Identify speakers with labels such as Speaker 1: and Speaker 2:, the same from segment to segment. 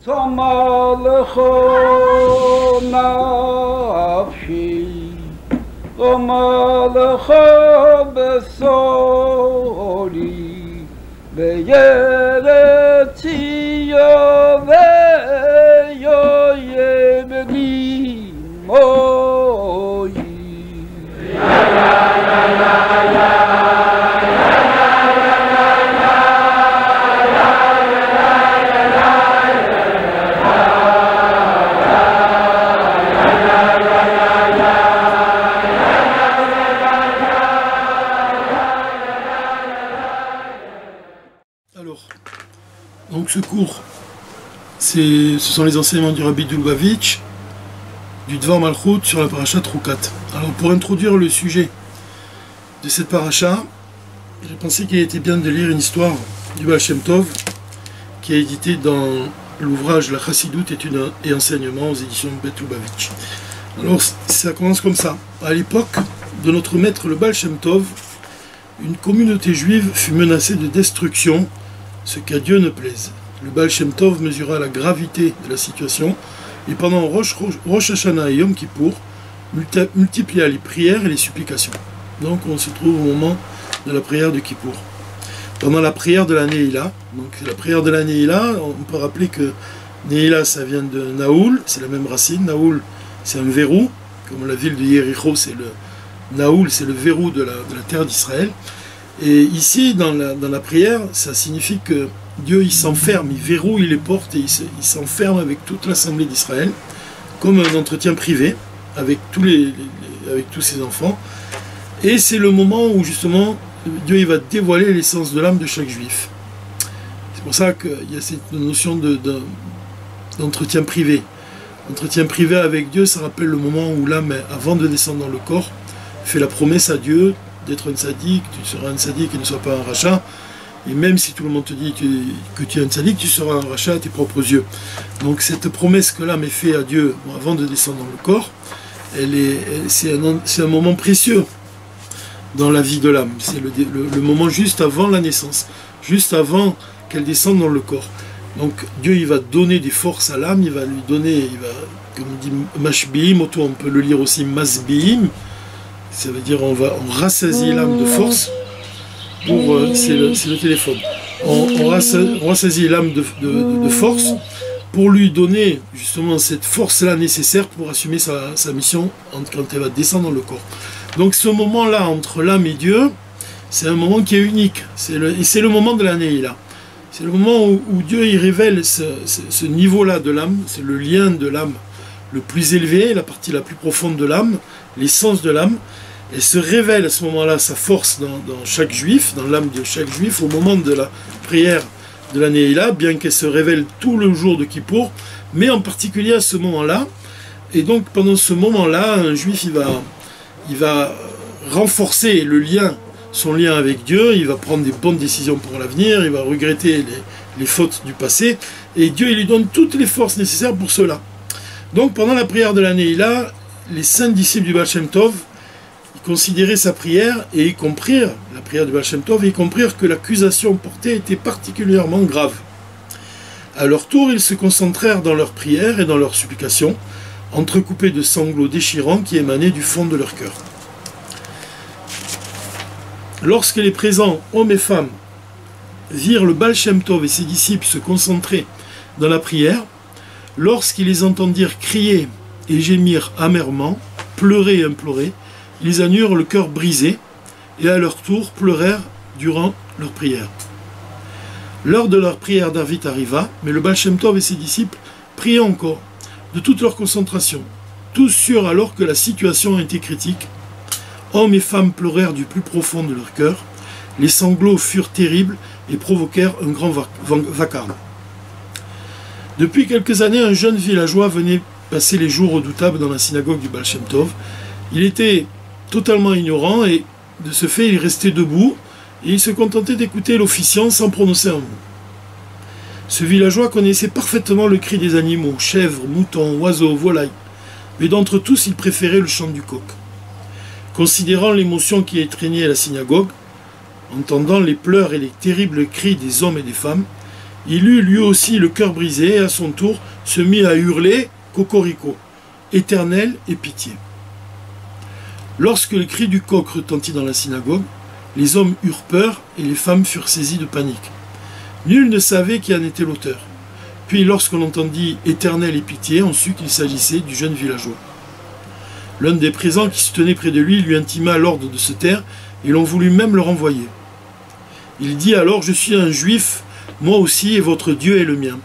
Speaker 1: תאמר נפשי, תאמר בשרי, בארץ ציון ויאהב לי מויי.
Speaker 2: Donc ce cours, ce sont les enseignements du Rabbi de Lubavitch, du Dvar Malchut sur la paracha Troukat. Alors pour introduire le sujet de cette paracha, j'ai pensé qu'il était bien de lire une histoire du Baal Shem Tov qui est édité dans l'ouvrage La Chassidoute, études et enseignements aux éditions de Bet Lubavitch. Alors ça commence comme ça. À l'époque de notre maître le Baal Shem Tov, une communauté juive fut menacée de destruction, ce qu'à Dieu ne plaise. Le Baal Shem Tov mesura la gravité de la situation et pendant Rosh Hashanah et Yom Kippour multiplia les prières et les supplications. Donc on se trouve au moment de la prière de Kippour. Pendant la prière de la Neila, donc la prière de la Neila, on peut rappeler que Neila ça vient de Naoul, c'est la même racine. Naoul c'est un verrou, comme la ville de Yericho c'est le Naoul, c'est le verrou de la terre d'Israël. Et ici, dans la prière, ça signifie que Dieu il s'enferme, il verrouille les portes et il s'enferme avec toute l'assemblée d'Israël, comme un entretien privé avec avec tous ses enfants. Et c'est le moment où justement Dieu il va dévoiler l'essence de l'âme de chaque juif. C'est pour ça qu'il y a cette notion d'entretien privé. Entretien privé avec Dieu, ça rappelle le moment où l'âme, avant de descendre dans le corps, fait la promesse à Dieu d'être un tzaddik, tu seras un tzaddik et ne sois pas un rachat. Et même si tout le monde te dit que tu es un tzaddik, tu seras un rachat à tes propres yeux. Donc cette promesse que l'âme est faite à Dieu avant de descendre dans le corps, c'est un moment précieux dans la vie de l'âme. C'est le moment juste avant la naissance, juste avant qu'elle descende dans le corps. Donc Dieu il va donner des forces à l'âme, il va lui donner, comme on dit mashbiim, on peut le lire aussi masbiim. Ça veut dire on rassasie l'âme de force. C'est le téléphone. On rassasie l'âme de force pour lui donner justement cette force-là nécessaire pour assumer sa mission quand elle va descendre dans le corps. Donc ce moment-là entre l'âme et Dieu, c'est un moment qui est unique. C'est le moment de la Neila. C'est le moment où Dieu il révèle ce niveau-là de l'âme, c'est le lien de l'âme le plus élevé, la partie la plus profonde de l'âme, l'essence de l'âme. Elle se révèle à ce moment-là sa force dans chaque juif, dans l'âme de chaque juif, au moment de la prière de la Neila, bien qu'elle se révèle tout le jour de Kippour, mais en particulier à ce moment-là. Et donc pendant ce moment-là, un juif il va renforcer son lien avec Dieu, il va prendre des bonnes décisions pour l'avenir, il va regretter les fautes du passé, et Dieu il lui donne toutes les forces nécessaires pour cela. Donc pendant la prière de la Neila, les saints disciples du Baal Shem Tov considéraient sa prière et y comprirent, la prière du Baal Shem Tov, et y comprirent que l'accusation portée était particulièrement grave. À leur tour, ils se concentrèrent dans leur prière et dans leurs supplications, entrecoupés de sanglots déchirants qui émanaient du fond de leur cœur. Lorsque les présents, hommes et femmes, virent le Baal Shem Tov et ses disciples se concentrer dans la prière, lorsqu'ils les entendirent crier et gémir amèrement, pleurer et implorer, ils en eurent le cœur brisé et à leur tour pleurèrent durant leur prière. L'heure de leur prière d'Arvit arriva, mais le Baal Shem Tov et ses disciples priaient encore, de toute leur concentration, tous sûrs alors que la situation était critique. Hommes et femmes pleurèrent du plus profond de leur cœur, les sanglots furent terribles et provoquèrent un grand vacarme. Depuis quelques années, un jeune villageois venait passer les jours redoutables dans la synagogue du Baal Shem Tov. Il était totalement ignorant et de ce fait il restait debout et il se contentait d'écouter l'officiant sans prononcer un mot. Ce villageois connaissait parfaitement le cri des animaux, chèvres, moutons, oiseaux, volailles, mais d'entre tous il préférait le chant du coq. Considérant l'émotion qui étreignait la synagogue, entendant les pleurs et les terribles cris des hommes et des femmes, Il eut lui aussi le cœur brisé et à son tour se mit à hurler « Cocorico », éternel et pitié. Lorsque le cri du coq retentit dans la synagogue, les hommes eurent peur et les femmes furent saisies de panique. Nul ne savait qui en était l'auteur. Puis lorsqu'on entendit « éternel et pitié », on sut qu'il s'agissait du jeune villageois. L'un des présents qui se tenait près de lui intima l'ordre de se taire et l'on voulut même le renvoyer. Il dit alors « Je suis un juif, moi aussi, et votre Dieu est le mien. »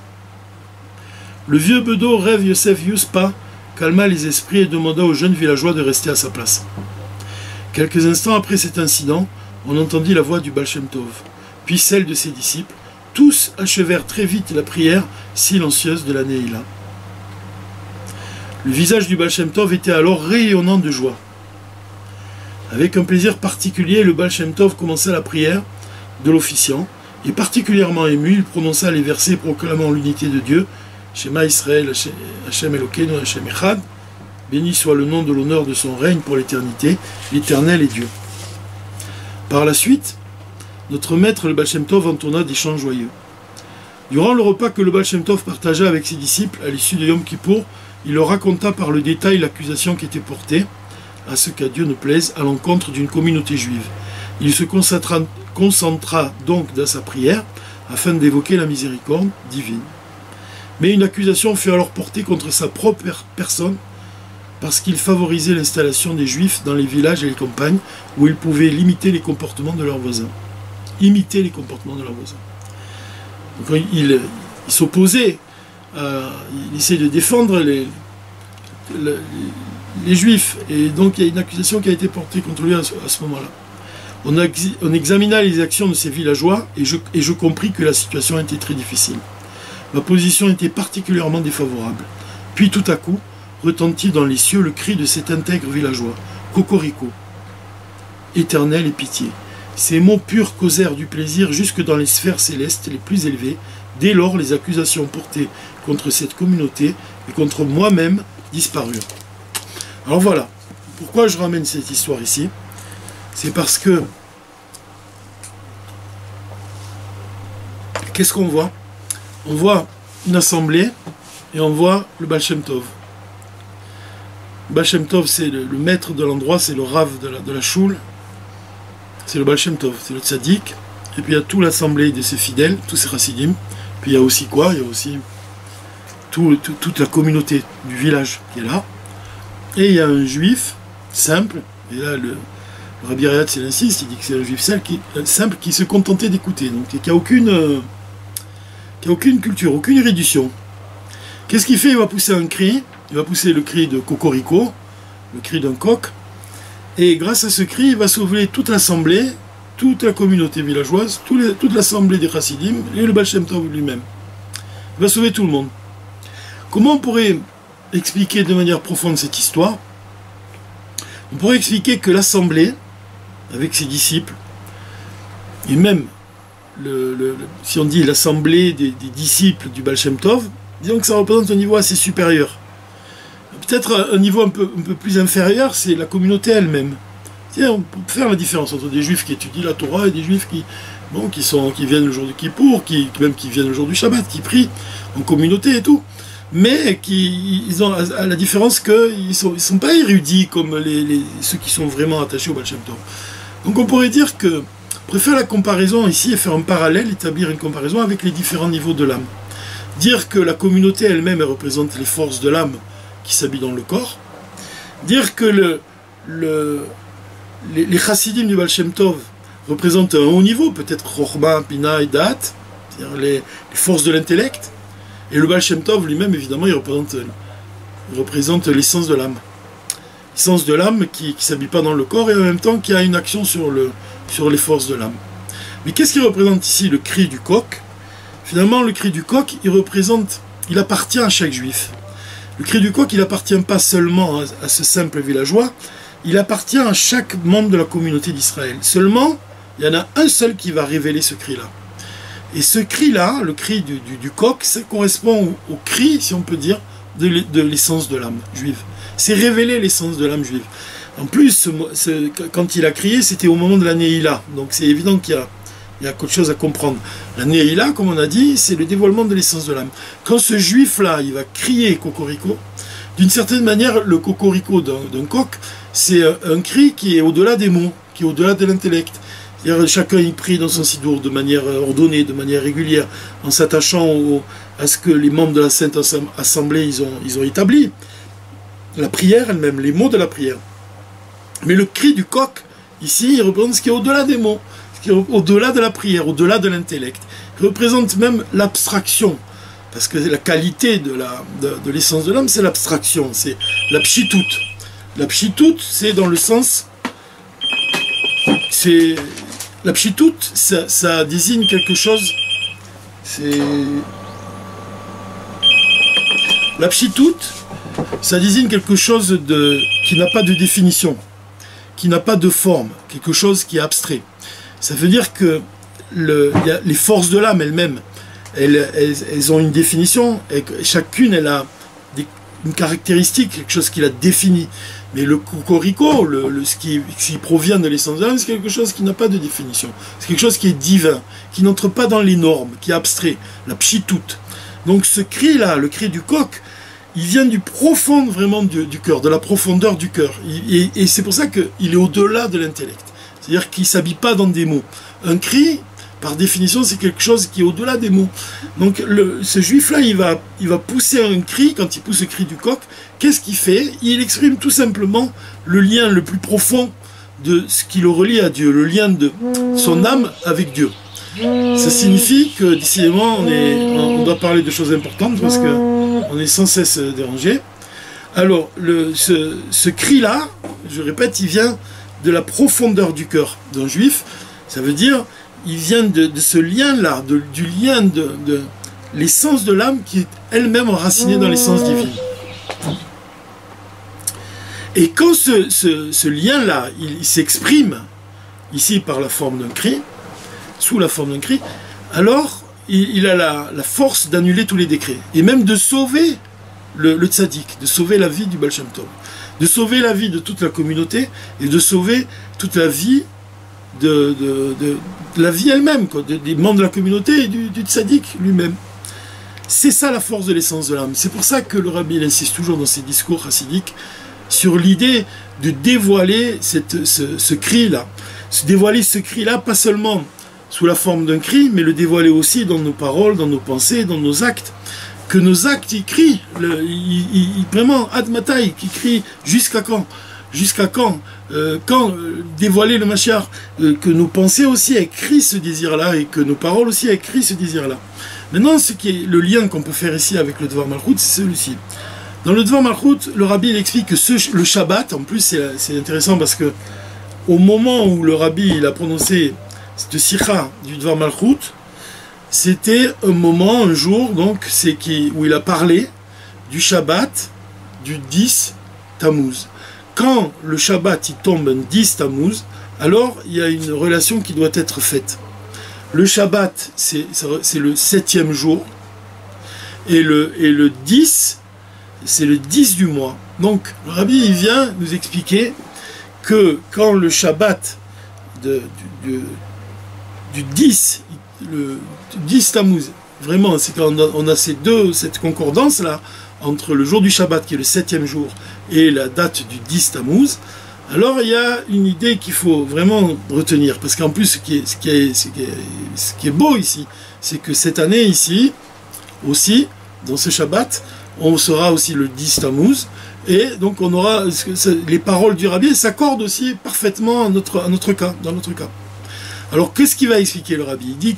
Speaker 2: Le vieux bedeau Reb Yosef Yuspa calma les esprits et demanda au jeune villageois de rester à sa place. Quelques instants après cet incident, on entendit la voix du Baal Shem Tov, puis celle de ses disciples. Tous achevèrent très vite la prière silencieuse de la Neila. Le visage du Baal Shem Tov était alors rayonnant de joie. Avec un plaisir particulier, le Baal Shem Tov commença la prière de l'officiant, et particulièrement ému, il prononça les versets proclamant l'unité de Dieu, Shema Israël, Hashem Elokeinu, Hashem Echad, béni soit le nom de l'honneur de son règne pour l'éternité, l'Éternel est Dieu. Par la suite, notre maître, le Baal Shem Tov, entonna des chants joyeux. Durant le repas que le Baal Shem Tov partagea avec ses disciples, à l'issue de Yom Kippour, il leur raconta par le détail l'accusation qui était portée, à ce qu'à Dieu ne plaise, à l'encontre d'une communauté juive. Il se concentra donc dans sa prière, afin d'évoquer la miséricorde divine. Mais une accusation fut alors portée contre sa propre personne, parce qu'il favorisait l'installation des Juifs dans les villages et les campagnes, où ils pouvaient limiter les comportements de leurs voisins. Imiter les comportements de leurs voisins. Donc il s'opposait, il essayait de défendre les Juifs, et donc il y a une accusation qui a été portée contre lui à ce moment-là. On examina les actions de ces villageois, et je compris que la situation était très difficile. Ma position était particulièrement défavorable. Puis tout à coup, retentit dans les cieux le cri de cet intègre villageois, « Cocorico » éternel et pitié. Ces mots purs causèrent du plaisir jusque dans les sphères célestes les plus élevées. Dès lors, les accusations portées contre cette communauté et contre moi-même disparurent. Alors voilà, pourquoi je ramène cette histoire ici? C'est parce que, qu'est-ce qu'on voit? On voit une assemblée et on voit le Baal Shem Tov. Le Baal Shem Tov, c'est le maître de l'endroit, c'est le Rav de la choule. C'est le Baal Shem Tov, c'est le tzaddik. Et puis il y a toute l'assemblée de ses fidèles, tous ses chassidim. Puis il y a aussi quoi? Il y a aussi toute la communauté du village qui est là. Et il y a un juif simple, et là le Rabbi Rayat il insiste, il dit que c'est un juif simple qui se contentait d'écouter, donc qui n'a aucune culture, aucune érudition. Qu'est-ce qu'il fait? Il va pousser un cri, il va pousser le cri de Cocorico, le cri d'un coq, et grâce à ce cri, il va sauver toute l'assemblée, toute la communauté villageoise, toute l'assemblée des chassidim, et le Baal Shem Tov lui-même. Il va sauver tout le monde. Comment on pourrait expliquer de manière profonde cette histoire? On pourrait expliquer que l'assemblée, avec ses disciples, et même si on dit l'assemblée des disciples du Baal Shem Tov, disons que ça représente un niveau assez supérieur. Peut-être un niveau un peu plus inférieur, c'est la communauté elle-même. On peut faire la différence entre des juifs qui étudient la Torah et des juifs qui viennent le jour du Kippour, qui viennent le jour du Shabbat, qui prient en communauté et tout. Mais ils ont à la différence qu'ils ne sont pas érudits comme ceux qui sont vraiment attachés au Baal Shem Tov. Donc on pourrait dire que on préfère la comparaison ici et faire un parallèle, établir une comparaison avec les différents niveaux de l'âme. Dire que la communauté elle-même représente les forces de l'âme qui s'habillent dans le corps. Dire que les chassidim du Baal Shem Tov représentent un haut niveau, peut-être Chochma, Bina et Da'at, c'est-à-dire les forces de l'intellect. Et le Baal Shem Tov lui-même, évidemment, il représente l'essence de l'âme. L'essence de l'âme qui ne s'habille pas dans le corps et en même temps qui a une action sur les forces de l'âme. Mais qu'est-ce qui représente ici le cri du coq? Finalement, le cri du coq, il appartient à chaque juif. Le cri du coq, il n'appartient pas seulement à ce simple villageois, il appartient à chaque membre de la communauté d'Israël. Seulement, il y en a un seul qui va révéler ce cri-là. Et ce cri-là, le cri du coq, ça correspond au cri, si on peut dire, de l'essence de l'âme juive. C'est révéler l'essence de l'âme juive. En plus, quand il a crié, c'était au moment de la Neila. Donc c'est évident qu'il il y a quelque chose à comprendre. La Neila, comme on a dit, c'est le dévoilement de l'essence de l'âme. Quand ce juif-là, il va crier cocorico, d'une certaine manière, le cocorico d'un coq, c'est un cri qui est au-delà des mots, qui est au-delà de l'intellect. C'est-à-dire chacun y prie dans son sidour de manière ordonnée, de manière régulière, en s'attachant à ce que les membres de la Sainte Assemblée ils ont établi. La prière elle-même, les mots de la prière. Mais le cri du coq, ici, il représente ce qui est au-delà des mots, ce qui est au-delà de la prière, au-delà de l'intellect. Il représente même l'abstraction. Parce que la qualité de l'essence de l'âme, c'est l'abstraction, c'est la pshitout. La pshitout, c'est dans le sens... La pshitout, ça désigne quelque chose... La pshitout, ça désigne quelque chose qui n'a pas de définition, qui n'a pas de forme, quelque chose qui est abstrait. Ça veut dire que les forces de l'âme elles-mêmes, elles ont une définition, et chacune elle a une caractéristique, quelque chose qui la définit. Mais le cocorico, ce qui provient de l'essence de l'âme, c'est quelque chose qui n'a pas de définition. C'est quelque chose qui est divin, qui n'entre pas dans les normes, qui est abstrait, la pshitout. Donc ce cri-là, le cri du coq, il vient du profond vraiment du cœur, de la profondeur du cœur. Et c'est pour ça qu'il est au-delà de l'intellect. C'est-à-dire qu'il ne s'habille pas dans des mots. Un cri, par définition, c'est quelque chose qui est au-delà des mots. Donc ce juif-là, il va pousser un cri, quand il pousse le cri du coq, qu'est-ce qu'il fait? Il exprime tout simplement le lien le plus profond de ce qui le relie à Dieu, le lien de son âme avec Dieu. Ça signifie que, décidément, on doit parler de choses importantes parce qu'on est sans cesse dérangé. Alors, ce cri-là, je répète, il vient de la profondeur du cœur d'un juif. Ça veut dire, il vient de ce lien-là, du lien de l'essence de l'âme qui est elle-même enracinée dans l'essence divine. Et quand ce lien-là, il s'exprime, ici par la forme d'un cri, sous la forme d'un cri, alors il a la force d'annuler tous les décrets, et même de sauver le tzaddik, de sauver la vie du Baal Shem Tov, de sauver la vie de toute la communauté, et de sauver toute la vie de la vie elle-même, des membres de la communauté et du tzaddik lui-même. C'est ça la force de l'essence de l'âme. C'est pour ça que le rabbi il insiste toujours dans ses discours chassidiques sur l'idée de dévoiler ce cri-là. Dévoiler ce cri-là, pas seulement sous la forme d'un cri, mais le dévoiler aussi dans nos paroles, dans nos pensées, dans nos actes. Que nos actes, ils crient, vraiment, ad matai, qui crient jusqu'à quand? Jusqu'à quand? Quand dévoiler le Mashiach, que nos pensées aussi écrivent ce désir-là, et que nos paroles aussi écrivent ce désir-là. Maintenant, ce qui est le lien qu'on peut faire ici avec le Dvar Malchut, c'est celui-ci. Dans le Dvar Malchut, le rabbi il explique que le Shabbat, en plus c'est intéressant parce que au moment où le rabbi il a prononcé cette sikha du Dvar Malchut, c'était un moment, un jour, donc où il a parlé du Shabbat du 10 Tammuz. Quand le Shabbat il tombe un 10 Tammuz, alors il y a une relation qui doit être faite. Le Shabbat, c'est le 7e jour, et le 10, c'est le 10 du mois. Donc, le rabbi il vient nous expliquer que quand le Shabbat du 10, le 10 Tammuz, vraiment, c'est quand on a cette concordance-là, entre le jour du Shabbat, qui est le 7e jour, et la date du 10 Tammuz, alors il y a une idée qu'il faut vraiment retenir, parce qu'en plus, ce qui est beau ici, c'est que cette année ici, aussi, dans ce Shabbat, on sera aussi le 10 Tammuz, et donc on aura, les paroles du rabbi s'accordent aussi parfaitement dans notre cas. Alors qu'est-ce qu'il va expliquer le rabbi? Il dit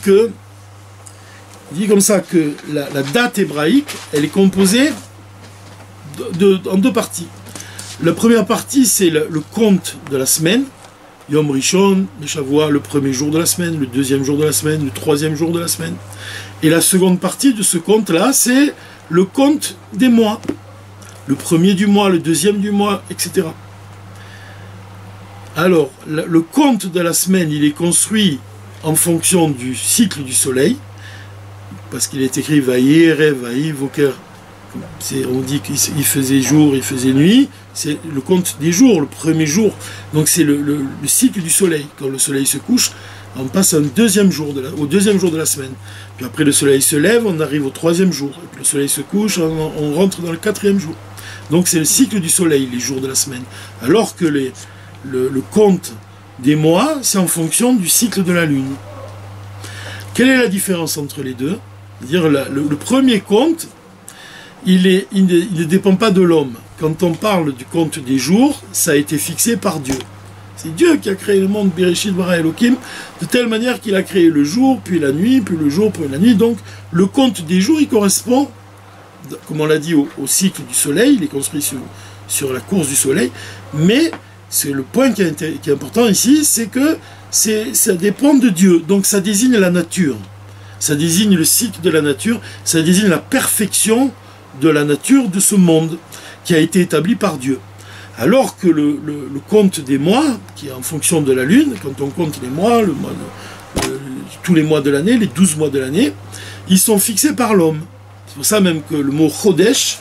Speaker 2: comme ça que la date hébraïque, elle est composée en deux parties. La première partie, c'est le compte de la semaine, Yom Rishon, Shavua, le premier jour de la semaine, le deuxième jour de la semaine, le troisième jour de la semaine. Et la seconde partie de ce compte-là, c'est le compte des mois. Le premier du mois, le deuxième du mois, etc. Alors, le compte de la semaine, il est construit en fonction du cycle du soleil, parce qu'il est écrit Vaïerev, Vaïvoker. On dit qu'il faisait jour, il faisait nuit. C'est le compte des jours, le premier jour. Donc c'est le cycle du soleil. Quand le soleil se couche, On passe au deuxième jour de la semaine. Puis après le soleil se lève, on arrive au troisième jour. Et puis le soleil se couche, on rentre dans le quatrième jour. Donc c'est le cycle du soleil, les jours de la semaine. Alors que le compte des mois, c'est en fonction du cycle de la lune. Quelle est la différence entre les deux? C'est-à-dire le premier compte, il ne dépend pas de l'homme. Quand on parle du compte des jours, ça a été fixé par Dieu. C'est Dieu qui a créé le monde, Bereshit bara Elohim, de telle manière qu'il a créé le jour, puis la nuit, puis le jour, puis la nuit. Donc le compte des jours, il correspond, comme on l'a dit, au cycle du soleil, il est construit sur la course du soleil, mais c'est le point qui est important ici, c'est que ça dépend de Dieu, donc ça désigne la nature, ça désigne le cycle de la nature, ça désigne la perfection de la nature de ce monde qui a été établi par Dieu. Alors que le compte des mois, qui est en fonction de la lune, quand on compte les mois, tous les mois de l'année, les 12 mois de l'année, ils sont fixés par l'homme. C'est pour ça même que le mot Chodesh,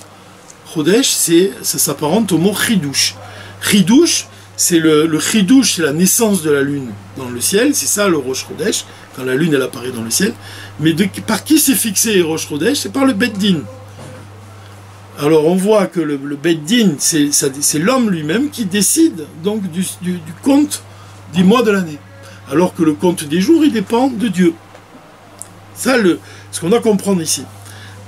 Speaker 2: ça s'apparente au mot Chidouche. Chidouche, c'est le Chidouche, c'est la naissance de la lune dans le ciel, c'est ça le Rosh Chodesh, quand la lune elle apparaît dans le ciel. Mais par qui c'est fixé Rosh Chodesh? C'est par le Bet Din. Alors on voit que le Bet Din, c'est l'homme lui-même qui décide donc du compte des mois de l'année. Alors que le compte des jours, il dépend de Dieu. Ça, ce qu'on doit comprendre ici.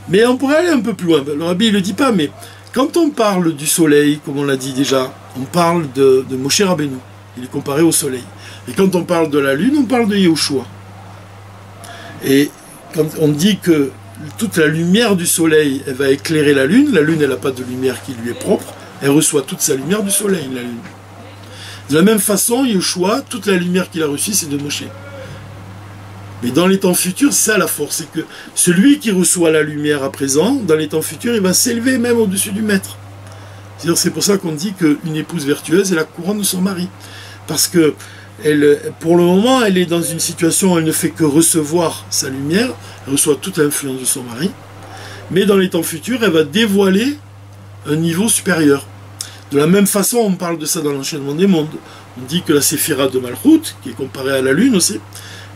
Speaker 2: Mais on pourrait aller un peu plus loin. Le Rabbi ne le dit pas, mais quand on parle du soleil, comme on l'a dit déjà, on parle de Moshe Rabbeinu. Il est comparé au soleil. Et quand on parle de la lune, on parle de Yehoshua. Et quand on dit que toute la lumière du soleil, elle va éclairer la lune elle n'a pas de lumière qui lui est propre, elle reçoit toute sa lumière du soleil, la lune. De la même façon, Yehoshua, toute la lumière qu'il a reçue, c'est de Moshe. Mais dans les temps futurs, c'est ça la force, c'est que celui qui reçoit la lumière à présent, dans les temps futurs, il va s'élever même au-dessus du maître. C'est pour ça qu'on dit qu'une épouse vertueuse est la couronne de son mari. Parce que pour le moment, elle est dans une situation où elle ne fait que recevoir sa lumière, elle reçoit toute l'influence de son mari, mais dans les temps futurs, elle va dévoiler un niveau supérieur. De la même façon, on parle de ça dans l'enchaînement des mondes. On dit que la séphira de Malchut, qui est comparée à la lune aussi,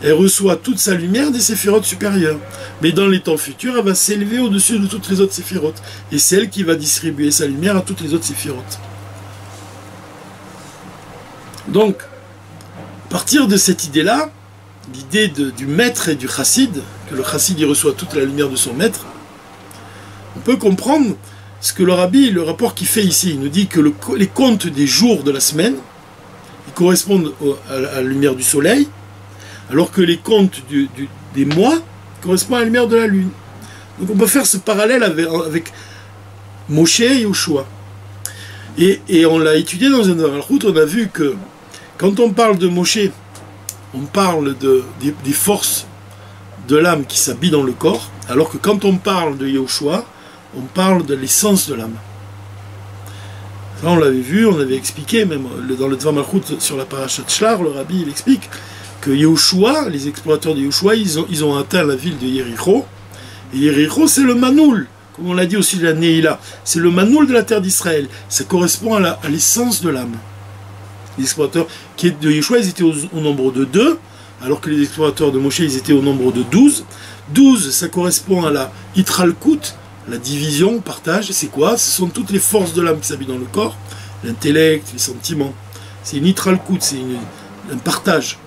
Speaker 2: elle reçoit toute sa lumière des séphirotes supérieures. Mais dans les temps futurs, elle va s'élever au-dessus de toutes les autres séphirotes. Et c'est elle qui va distribuer sa lumière à toutes les autres séphirotes. Donc, à partir de cette idée-là, l'idée du maître et du chassid, que le chassid y reçoit toute la lumière de son maître, on peut comprendre ce que le rabbi, le rapport qu'il fait ici. Il nous dit que les comptes des jours de la semaine, ils correspondent à la lumière du soleil, alors que les comptes des mois correspondent à la lumière de la lune. Donc on peut faire ce parallèle avec Moshe et Yehoshua. Et on l'a étudié dans un Malchut, on a vu que quand on parle de Moshe, on parle des forces de l'âme qui s'habillent dans le corps, alors que quand on parle de Yehoshua, on parle de l'essence de l'âme. Ça, on l'avait vu, on avait expliqué, même dans le Dvar Malchut sur la Parashat Shlar, le Rabbi il explique que Yehoshua, les explorateurs de Yehoshua, ils ont atteint la ville de Yéricho, et Yéricho c'est le Manoul, comme on l'a dit aussi de la Neila, c'est le Manoul de la terre d'Israël, ça correspond à l'essence de l'âme. Les explorateurs de Yehoshua, ils étaient au nombre de 2, alors que les explorateurs de Moshe, ils étaient au nombre de 12. 12, ça correspond à la Hitralkut, la division, le partage. C'est quoi? Ce sont toutes les forces de l'âme qui s'habillent dans le corps, l'intellect, les sentiments. C'est une Hitralkut, c'est un partage.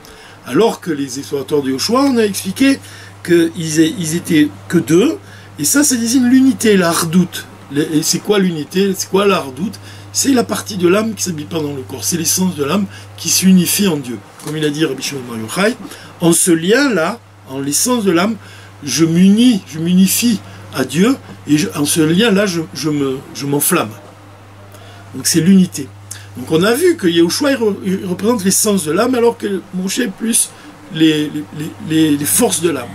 Speaker 2: Alors que les explorateurs de Yehoshua, on a expliqué qu'ils étaient que 2, et ça désigne l'unité, la hardout. Et c'est quoi l'unité? C'est quoi la hardout? C'est la partie de l'âme qui ne s'habille pas dans le corps. C'est l'essence de l'âme qui s'unifie en Dieu. Comme il a dit Rabbi Shimon Bar Yochai, en ce lien-là, en l'essence de l'âme, je m'unifie à Dieu, et en ce lien-là, je m'enflamme. Donc c'est l'unité. Donc on a vu que Yehoshua il représente l'essence de l'âme, alors que Moshe est plus les forces de l'âme.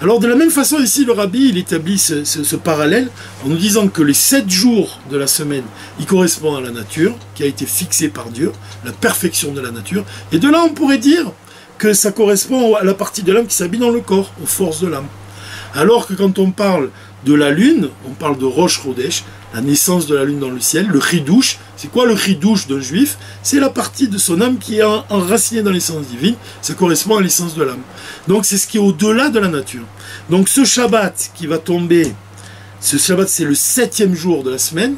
Speaker 2: Alors de la même façon ici, le Rabbi il établit ce parallèle en nous disant que les 7 jours de la semaine, ils correspondent à la nature, qui a été fixée par Dieu, la perfection de la nature. Et de là, on pourrait dire que ça correspond à la partie de l'âme qui s'habille dans le corps, aux forces de l'âme. Alors que quand on parle de la lune, on parle de Rosh Chodesh, la naissance de la lune dans le ciel, le chidouche. C'est quoi le chidouche d'un juif? C'est la partie de son âme qui est enracinée dans l'essence divine, ça correspond à l'essence de l'âme. Donc c'est ce qui est au-delà de la nature. Donc ce Shabbat qui va tomber, ce Shabbat c'est le 7e jour de la semaine,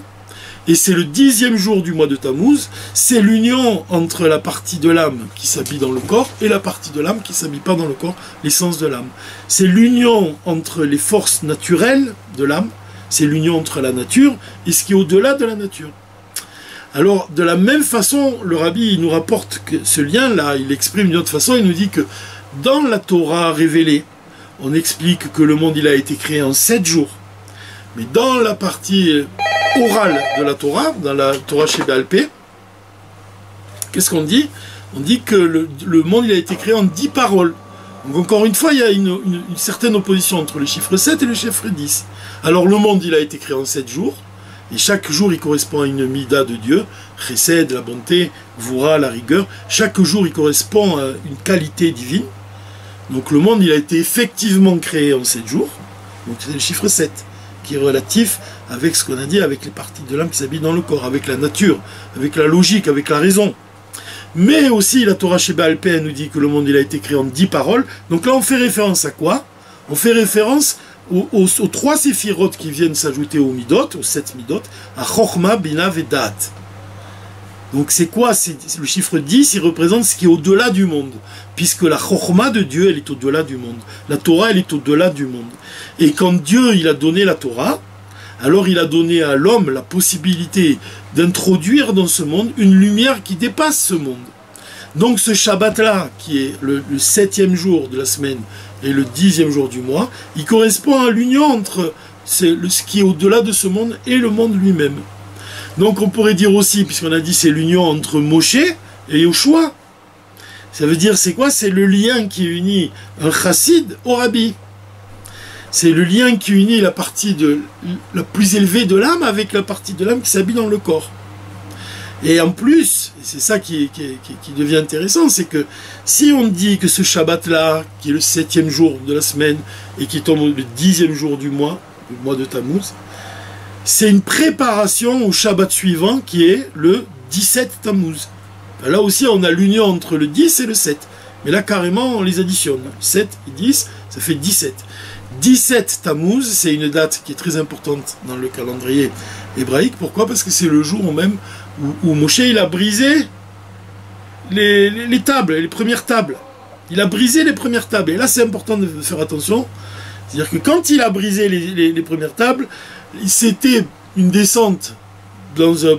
Speaker 2: et c'est le 10e jour du mois de Tammuz, c'est l'union entre la partie de l'âme qui s'habille dans le corps et la partie de l'âme qui ne s'habille pas dans le corps, l'essence de l'âme. C'est l'union entre les forces naturelles de l'âme, c'est l'union entre la nature et ce qui est au-delà de la nature. Alors, de la même façon, le Rabbi il nous rapporte que ce lien-là, il l'exprime d'une autre façon, il nous dit que dans la Torah révélée, on explique que le monde il a été créé en 7 jours. Mais dans la partie orale de la Torah, dans la Torah Sheba'al Peh, qu'est-ce qu'on dit? On dit que le monde il a été créé en 10 paroles. Donc encore une fois, il y a une certaine opposition entre le chiffre 7 et le chiffre 10. Alors le monde il a été créé en 7 jours, et chaque jour il correspond à une mida de Dieu, Chesed, la bonté, Gvura, la rigueur. Chaque jour il correspond à une qualité divine. Donc le monde il a été effectivement créé en 7 jours, donc c'est le chiffre 7. Qui est relatif avec ce qu'on a dit, avec les parties de l'âme qui s'habillent dans le corps, avec la nature, avec la logique, avec la raison. Mais aussi, la Torah Sheba'al Peh nous dit que le monde il a été créé en 10 paroles. Donc là, on fait référence à quoi? On fait référence aux 3 séphirotes qui viennent s'ajouter aux midot, aux 7 midot, à Chochma, Bina et Da'at. Donc c'est quoi? C'est le chiffre 10, il représente ce qui est au-delà du monde. Puisque la Chochma de Dieu, elle est au-delà du monde. La Torah, elle est au-delà du monde. Et quand Dieu, il a donné la Torah, alors il a donné à l'homme la possibilité d'introduire dans ce monde une lumière qui dépasse ce monde. Donc ce Shabbat-là, qui est le 7e jour de la semaine et le 10e jour du mois, il correspond à l'union entre ce qui est au-delà de ce monde et le monde lui-même. Donc on pourrait dire aussi, puisqu'on a dit c'est l'union entre Moshe et Yoshua, ça veut dire c'est quoi? C'est le lien qui unit un chassid au rabbi. C'est le lien qui unit la partie la plus élevée de l'âme avec la partie de l'âme qui s'habille dans le corps. Et en plus, c'est ça qui devient intéressant, c'est que si on dit que ce Shabbat-là, qui est le 7e jour de la semaine et qui tombe le 10e jour du mois de Tammuz, c'est une préparation au Shabbat suivant qui est le 17 Tammuz. Là aussi, on a l'union entre le 10 et le 7. Mais là, carrément, on les additionne. 7 et 10, ça fait 17. 17 Tammuz, c'est une date qui est très importante dans le calendrier hébraïque. Pourquoi? Parce que c'est le jour même où Moshe il a brisé les tables, les premières tables. Il a brisé les premières tables. Et là, c'est important de faire attention. C'est-à-dire que quand il a brisé les premières tables, c'était une descente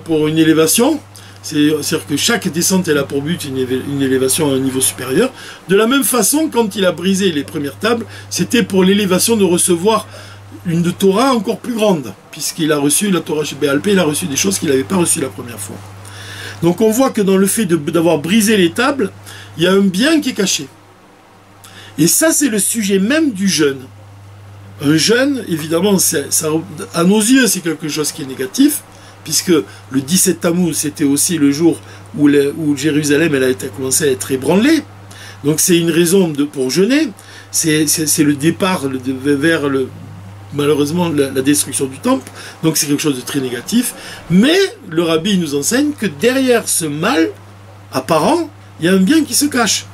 Speaker 2: pour une élévation. C'est-à-dire que chaque descente elle a pour but une élévation à un niveau supérieur. De la même façon, quand il a brisé les premières tables, c'était pour l'élévation de recevoir une Torah encore plus grande, puisqu'il a reçu la Torah Sheba'al Peh, il a reçu des choses qu'il n'avait pas reçues la première fois. Donc on voit que dans le fait d'avoir brisé les tables, il y a un bien qui est caché. Et ça, c'est le sujet même du jeûne. Un jeûne, évidemment, ça, à nos yeux, c'est quelque chose qui est négatif, puisque le 17 Tammuz, c'était aussi le jour où Jérusalem elle a commencé à être ébranlée. Donc c'est une raison pour jeûner. C'est le départ vers malheureusement la destruction du temple. Donc c'est quelque chose de très négatif. Mais le rabbi nous enseigne que derrière ce mal apparent, il y a un bien qui se cache.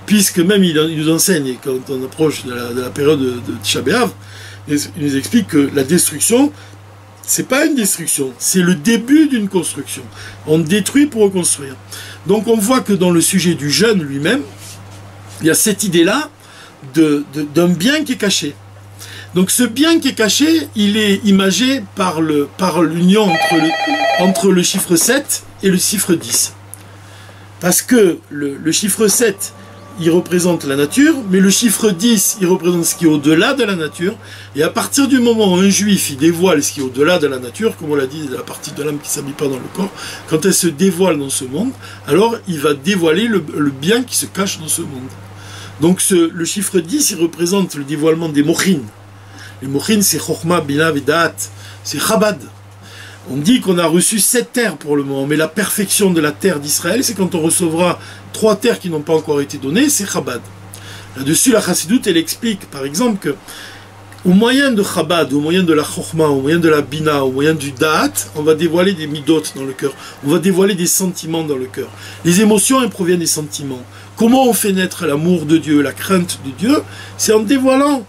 Speaker 2: Puisque même il nous enseigne, quand on approche de la période de Tisha B'Av, il nous explique que la destruction, c'est pas une destruction, c'est le début d'une construction. On détruit pour reconstruire. Donc on voit que dans le sujet du jeûne lui-même, il y a cette idée-là d'un bien qui est caché. Donc ce bien qui est caché, il est imagé par l'union entre le chiffre 7 et le chiffre 10. Parce que le chiffre 7, il représente la nature, mais le chiffre 10, il représente ce qui est au-delà de la nature. Et à partir du moment où un juif, il dévoile ce qui est au-delà de la nature, comme on l'a dit, la partie de l'âme qui ne s'habille pas dans le corps, quand elle se dévoile dans ce monde, alors il va dévoiler le bien qui se cache dans ce monde. Donc le chiffre 10, il représente le dévoilement des mochin. Les mochin, c'est Chochma, Bina et Da'at, c'est Chabad. On dit qu'on a reçu 7 terres pour le moment, mais la perfection de la terre d'Israël, c'est quand on recevra 3 terres qui n'ont pas encore été données, c'est Chabad. Là-dessus, la Chassidoute, elle explique, par exemple, que au moyen de Chabad, au moyen de la Chokhma, au moyen de la Bina, au moyen du Da'at, on va dévoiler des midot dans le cœur. On va dévoiler des sentiments dans le cœur. Les émotions, elles proviennent des sentiments. Comment on fait naître l'amour de Dieu, la crainte de Dieu? C'est en dévoilant,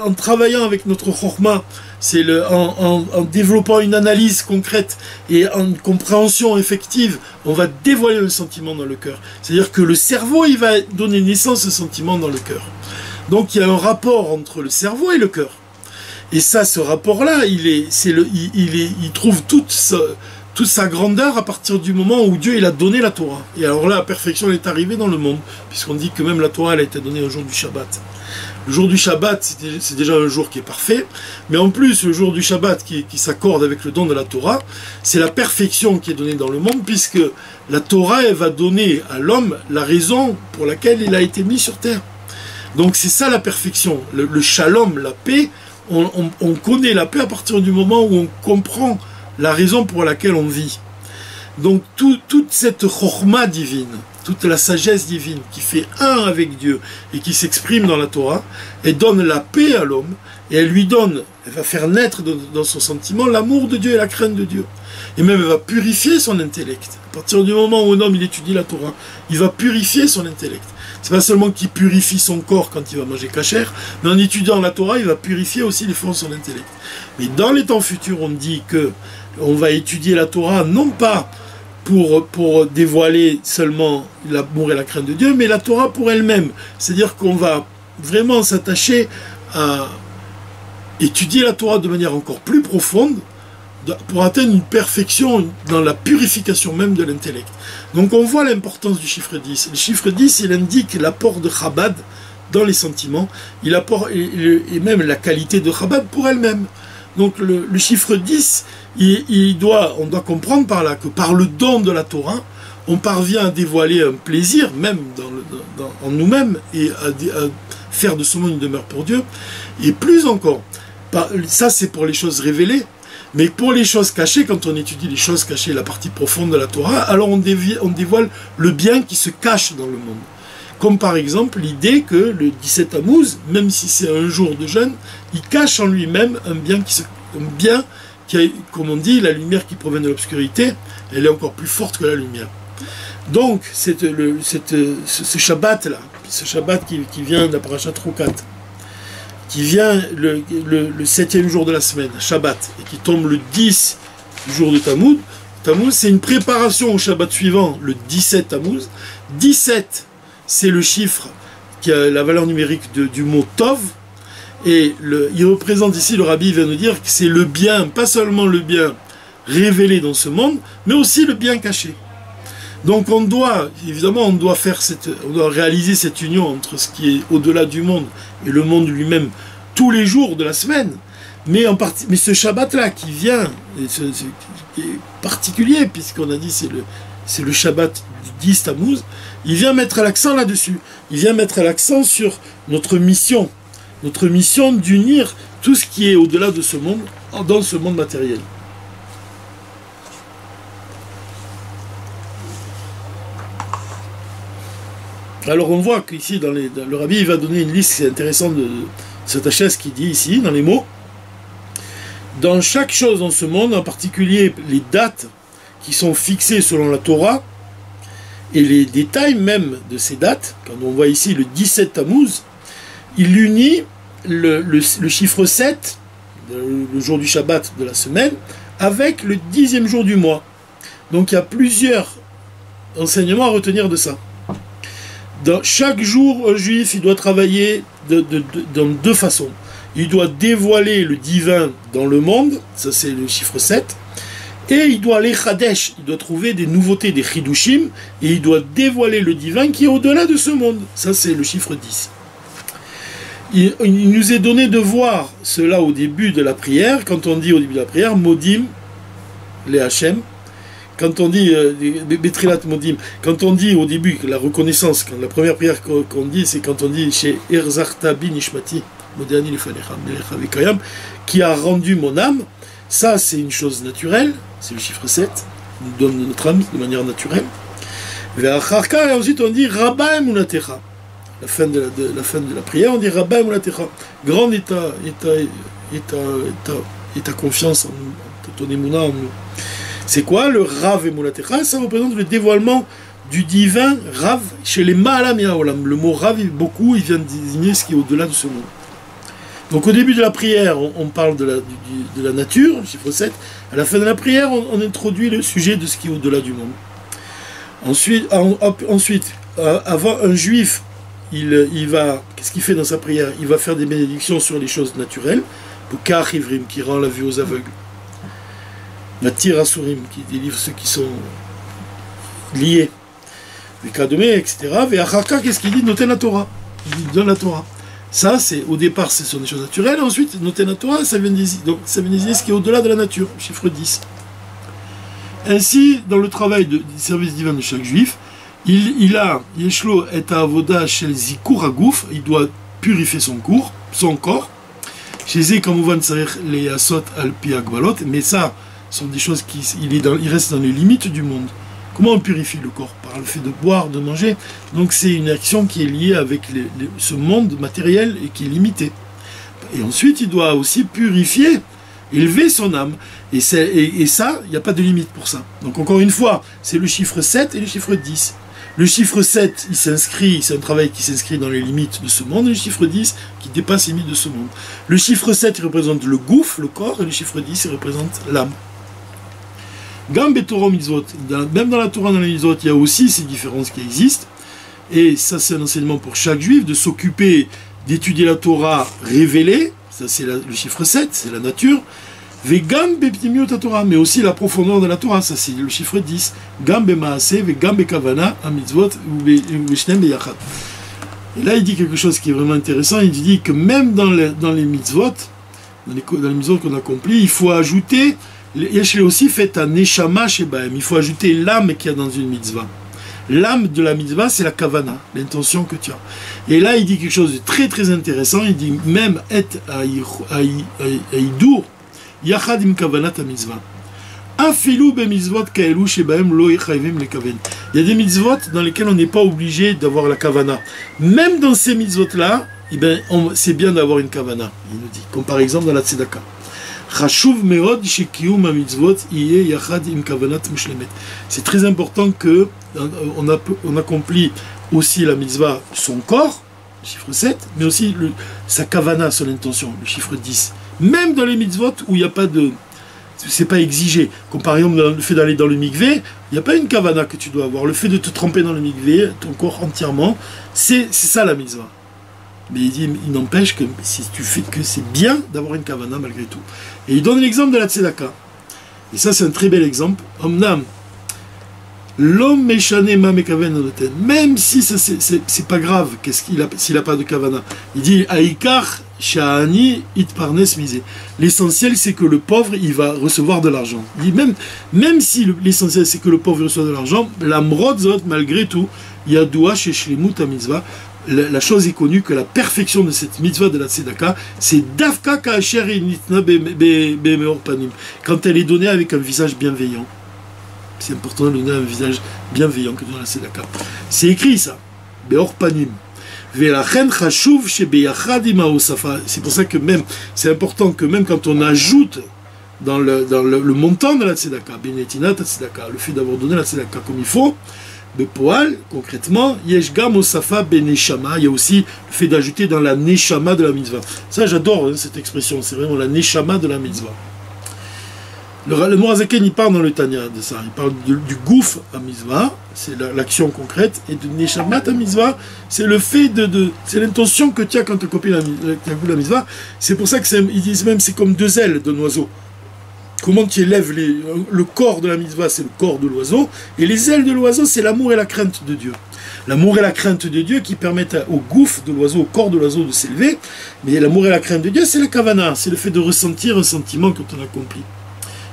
Speaker 2: en travaillant avec notre Chokhma, c'est en développant une analyse concrète et en compréhension effective, on va dévoiler le sentiment dans le cœur. C'est-à-dire que le cerveau, il va donner naissance au sentiment dans le cœur. Donc il y a un rapport entre le cerveau et le cœur. Et ça, ce rapport-là, il trouve toute sa grandeur à partir du moment où Dieu il a donné la Torah. Et alors là, la perfection elle est arrivée dans le monde, puisqu'on dit que même la Torah elle a été donnée au jour du Shabbat. Le jour du Shabbat, c'est déjà un jour qui est parfait, mais en plus, le jour du Shabbat qui s'accorde avec le don de la Torah, c'est la perfection qui est donnée dans le monde, puisque la Torah elle va donner à l'homme la raison pour laquelle il a été mis sur terre. Donc c'est ça la perfection, le shalom, la paix, on connaît la paix à partir du moment où on comprend la raison pour laquelle on vit. Donc toute cette chokhma divine, toute la sagesse divine qui fait un avec Dieu et qui s'exprime dans la Torah, elle donne la paix à l'homme et elle va faire naître dans son sentiment l'amour de Dieu et la crainte de Dieu. Et même elle va purifier son intellect. À partir du moment où un homme il étudie la Torah, il va purifier son intellect. C'est pas seulement qu'il purifie son corps quand il va manger kasher, mais en étudiant la Torah, il va purifier aussi les fonds de son intellect. Mais dans les temps futurs, on dit que on va étudier la Torah non pas pour dévoiler seulement l'amour et la crainte de Dieu, mais la Torah pour elle-même. C'est-à-dire qu'on va vraiment s'attacher à étudier la Torah de manière encore plus profonde pour atteindre une perfection dans la purification même de l'intellect. Donc on voit l'importance du chiffre 10. Le chiffre 10, il indique l'apport de Chabad dans les sentiments, il apporte, et même la qualité de Chabad pour elle-même. Donc le chiffre 10, on doit comprendre par là que par le don de la Torah, on parvient à dévoiler un plaisir, même en nous-mêmes, et à faire de ce monde une demeure pour Dieu. Et plus encore, ça c'est pour les choses révélées, mais pour les choses cachées, quand on étudie les choses cachées, la partie profonde de la Torah, alors on dévoile le bien qui se cache dans le monde. Comme par exemple l'idée que le 17 Tammuz, même si c'est un jour de jeûne, il cache en lui-même un bien qui a, comme on dit, la lumière qui provient de l'obscurité, elle est encore plus forte que la lumière. Donc, ce Shabbat-là, ce Shabbat qui vient de la parashat Rukat, qui vient le 7e jour de la semaine, Shabbat, et qui tombe le 10 du jour de Tammuz. Tammuz, c'est une préparation au Shabbat suivant, le 17 Tammuz. 17, c'est le chiffre qui a la valeur numérique du mot Tov, et il représente ici, le rabbi vient nous dire que c'est le bien, pas seulement le bien révélé dans ce monde, mais aussi le bien caché. Donc on doit réaliser cette union entre ce qui est au-delà du monde et le monde lui-même tous les jours de la semaine. Mais ce Shabbat-là qui vient, qui est particulier, puisqu'on a dit c'est le Shabbat du 10 Tammuz, il vient mettre l'accent là-dessus. Il vient mettre l'accent sur notre mission d'unir tout ce qui est au-delà de ce monde, dans ce monde matériel. Alors on voit qu'ici, le rabbi il va donner une liste, c'est intéressant de s'attacher à ce qu'il dit ici, dans les mots. Dans chaque chose dans ce monde, en particulier les dates qui sont fixées selon la Torah, et les détails même de ces dates, quand on voit ici le 17 Tammuz, il unit le chiffre 7, le jour du Shabbat de la semaine, avec le 10e jour du mois. Donc il y a plusieurs enseignements à retenir de ça. Dans chaque jour, un juif, il doit travailler dans deux façons. Il doit dévoiler le divin dans le monde, ça c'est le chiffre 7, et il doit aller Chadesh, il doit trouver des nouveautés, des Chidushim, et il doit dévoiler le divin qui est au-delà de ce monde, ça c'est le chiffre 10. Il nous est donné de voir cela au début de la prière, quand on dit au début de la prière, Modim, les Hachem, quand on dit Betrilat Modim, quand on dit au début la reconnaissance, la première prière qu'on dit, c'est quand on dit chez Erzarta bin Ishmati, Modani Lefanecha Melecha Vekayam, qui a rendu mon âme, ça c'est une chose naturelle, c'est le chiffre 7, nous donne notre âme de manière naturelle. Et ensuite on dit Rabba Emunatecha. la fin de la prière, on dit Rabba Mulatecha. Grande est ta confiance en nous, ton émouna en nous. C'est quoi le Rav et Mulatecha? Ça représente le dévoilement du divin Rav chez les Ma'alam Yaolam. Le mot Rav, beaucoup, il vient désigner ce qui est au-delà de ce monde. Donc au début de la prière, on parle de la nature, chiffre 7. À la fin de la prière, on introduit le sujet de ce qui est au-delà du monde. Ensuite, avant un juif, il va, qu'est-ce qu'il fait dans sa prière? Il va faire des bénédictions sur les choses naturelles. Bukach Ivrim, qui rend la vue aux aveugles. Matir Asurim, qui délivre ceux qui sont liés. Vekadome, etc. Ve'acharka, qu'est-ce qu'il dit? Noten la Torah. Il donne la Torah. Ça, c'est au départ, ce sont des choses naturelles. Ensuite, noter la Torah, ça vient désigner ce qui est au-delà de la nature, chiffre 10. Ainsi, dans le travail du service divin de chaque juif, il a Yeshlo et Avoda shel Zikur Agouf, il doit purifier son corps. Chez Zé, comme on voit, les Asot al Pi Agbalot, mais ça, sont des choses il reste dans les limites du monde. Comment on purifie le corps? Par le fait de boire, de manger. Donc c'est une action qui est liée avec ce monde matériel et qui est limité. Et ensuite, il doit aussi purifier, élever son âme. Et ça, il n'y a pas de limite pour ça. Donc encore une fois, c'est le chiffre 7 et le chiffre 10. Le chiffre 7, c'est un travail qui s'inscrit dans les limites de ce monde, et le chiffre 10 qui dépasse les limites de ce monde. Le chiffre 7, il représente le gouffre, le corps, et le chiffre 10, il représente l'âme. Gam Torah mitzvot, même dans la Torah, dans les mitzvot, il y a aussi ces différences qui existent. Et ça, c'est un enseignement pour chaque juif, de s'occuper d'étudier la Torah révélée. Ça, c'est le chiffre 7, c'est la nature. Vegam beptimiot Torah, mais aussi la profondeur de la Torah. Ça, c'est le chiffre 10. Gam bemaase, vegam bekavana, a mitzvot, veshnem beyachad. Et là, il dit quelque chose qui est vraiment intéressant. Il dit que même dans les mitzvot, dans les mitzvot qu'on accomplit, il faut ajouter. Yeshua aussi fait un neshama shebahem. Il faut ajouter l'âme qu'il y a dans une mitzvah. L'âme de la mitzvah, c'est la kavana, l'intention que tu as. Et là, il dit quelque chose de très très intéressant. Il dit même et aidur yachad im kavanat ha mitzvah. Afilu be mitzvot kaelu shebahem lo yechayvim le kaven. Il y a des mitzvot dans lesquels on n'est pas obligé d'avoir la kavana. Même dans ces mitzvot là, c'est bien d'avoir une kavana. Il nous dit, comme par exemple dans la tzedaka. C'est très important que on accomplit aussi la mitzvah, son corps, le chiffre 7, mais aussi sa kavana, son intention, le chiffre 10. Même dans les mitzvot où il n'y a pas de... c'est pas exigé. Comme par exemple le fait d'aller dans le mikvé, il n'y a pas une kavana que tu dois avoir. Le fait de te tremper dans le mikvé, ton corps entièrement, c'est ça la mitzvah. Mais il dit, il n'empêche que si tu fais que c'est bien d'avoir une kavana malgré tout. Et il donne l'exemple de la tzedaka. Et ça, c'est un très bel exemple. Omnam, l'homme méchané ma mekaven noten. Même si ça c'est pas grave, s'il n'a pas de kavana. Il dit, Aïkar sha'ani itparnes misé. L'essentiel, c'est que le pauvre, il va recevoir de l'argent. Il dit, même si l'essentiel, c'est que le pauvre reçoit de l'argent, la mrodzot, malgré tout, yadoua chez shlimut mitzvah. La chose est connue que la perfection de cette mitzvah de la tzedaka, c'est dafka ka'asher nitna be'meor panim, quand elle est donnée avec un visage bienveillant. C'est important de donner un visage bienveillant que dans la tzedaka. C'est écrit ça, be'or panim. Ve'lachen chashuv shebe'yachad im ha'osafa. C'est pour ça que même, c'est important que même quand on ajoute dans le montant de la tzedaka, benetinat tzedaka, le fait d'avoir donné la tzedaka comme il faut, Bepoal, concrètement, Yeshgam Osafa Beneshama, il y a aussi le fait d'ajouter dans la Neshama de la mitzvah. Ça, j'adore cette expression, c'est vraiment la Neshama de la mitzvah. Le Morazaken, il parle dans le Tanya de ça, il parle du gouf à mitzvah, c'est l'action concrète, et de Neshama à mitzvah, c'est le fait c'est l'intention que tu as quand tu copies la mitzvah. C'est pour ça qu'ils disent même c'est comme deux ailes d'un oiseau. Comment tu élèves le corps de la mitzvah, c'est le corps de l'oiseau, et les ailes de l'oiseau, c'est l'amour et la crainte de Dieu. L'amour et la crainte de Dieu qui permettent au gouffre de l'oiseau, au corps de l'oiseau de s'élever, mais l'amour et la crainte de Dieu, c'est la kavana, c'est le fait de ressentir un sentiment quand on accomplit.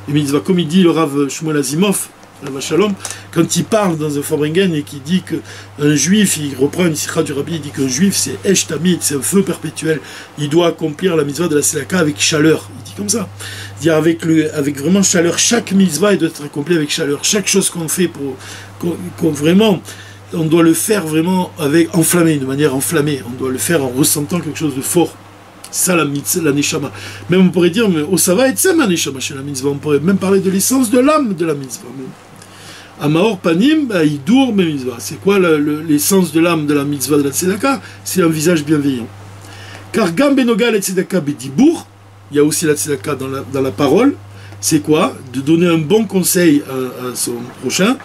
Speaker 2: Et mitzvah, comme il dit le Rav Shmuel Azimov, Rav Shalom, quand il parle dans un Fabringen et qu'il dit qu'un juif, il reprend une sikha du rabbi, il dit qu'un juif c'est Esh Tamid, c'est un feu perpétuel, il doit accomplir la mitzvah de la tzedaka avec chaleur, il dit comme ça. Dire avec vraiment chaleur, chaque mitzvah doit être accomplie avec chaleur, chaque chose qu'on fait pour vraiment on doit le faire vraiment avec enflammé, de manière enflammée. On doit le faire en ressentant quelque chose de fort. C'est ça la neshama. Même on pourrait dire, mais osava et tsema neshama chez la mitzvah. On pourrait même parler de l'essence de l'âme de la mitzvah. Amaor panim, idur me mitzvah. C'est quoi l'essence de l'âme de la mitzvah de la tzedaka? C'est un visage bienveillant. Car gam benogal et tzedaka bedibour, il y a aussi la tzedaka dans la parole. C'est quoi? De donner un bon conseil à son prochain.